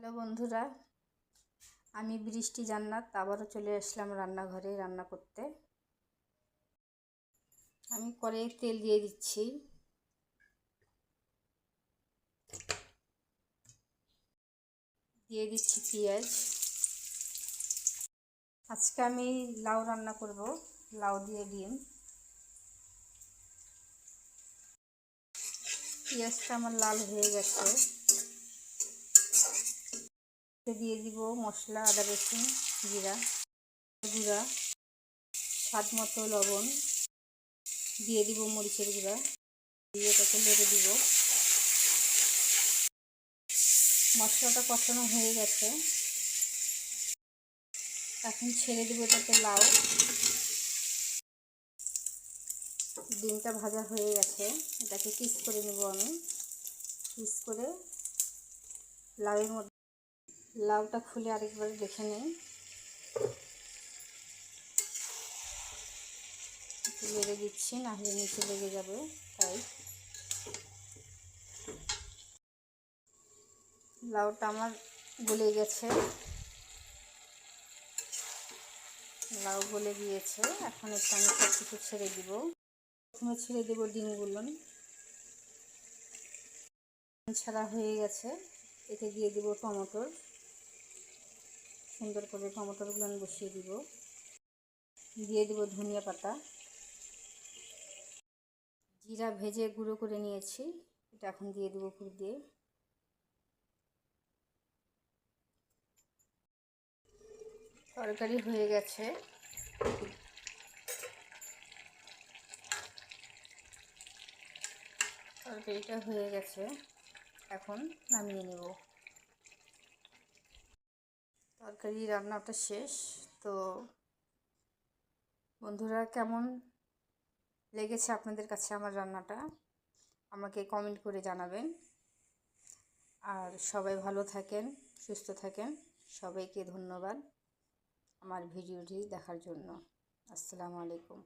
Hello বন্ধুরা, আমি বৃষ্টি জান্নাত আবারও চলে আসলাম রান্নাঘরে রান্না করতে। আমি কড়াইয়ে তেল দিয়ে দিচ্ছি। দিয়ে দিচ্ছি পেঁয়াজ। আজকে আমি লাউ রান্না করব, লাউ দিয়ে ডিম। পেঁয়াজটা আমার লাল হয়ে গেছে। দিয়ে দিব মশলা, আদা রসুন জিরা গুঁড়া, স্বাদ মতো লবণ, দিয়ে দিব মরিচের গুঁড়া, দিয়ে এটাকে নেড়ে দিব। মশলাটা কষানো হয়ে গেছে, এখন ছেড়ে দেবো এটাতে লাউ। ডিমটা ভাজা হয়ে গেছে, এটাকে পিস করে নেব। আমি পিস করে লাউয়ের মধ্যে লাউটা খুলে আরেকবার দেখে নিই। একটু লেগে দিচ্ছি, না হলে নিচে লেগে যাবে, তাই লাউটা আমার গলে গেছে। লাউ গলে গিয়েছে, এখন একটু আমি সব কিছু ছেড়ে দিব। প্রথমে ছেড়ে দেবো ডিমগুলো। ছাড়া হয়ে গেছে, এতে দিয়ে দিব টমেটোর। সুন্দর করে টমেটোরগুলো বসিয়ে দিব। দিয়ে দিব ধনিয়া পাতা, জিরা ভেজে গুঁড়ো করে নিয়েছি, এটা এখন দিয়ে দেবো উপর দিয়ে। তরকারি হয়ে গেছে, তরকারিটা হয়ে গেছে, এখন নামিয়ে নেব। তরকারি রান্নাটা শেষ। তো বন্ধুরা, কেমন লেগেছে আপনাদের কাছে আমার রান্নাটা আমাকে কমেন্ট করে জানাবেন। আর সবাই ভালো থাকেন, সুস্থ থাকেন। সবাইকে ধন্যবাদ আমার ভিডিওটি দেখার জন্য। আসসালামু আলাইকুম।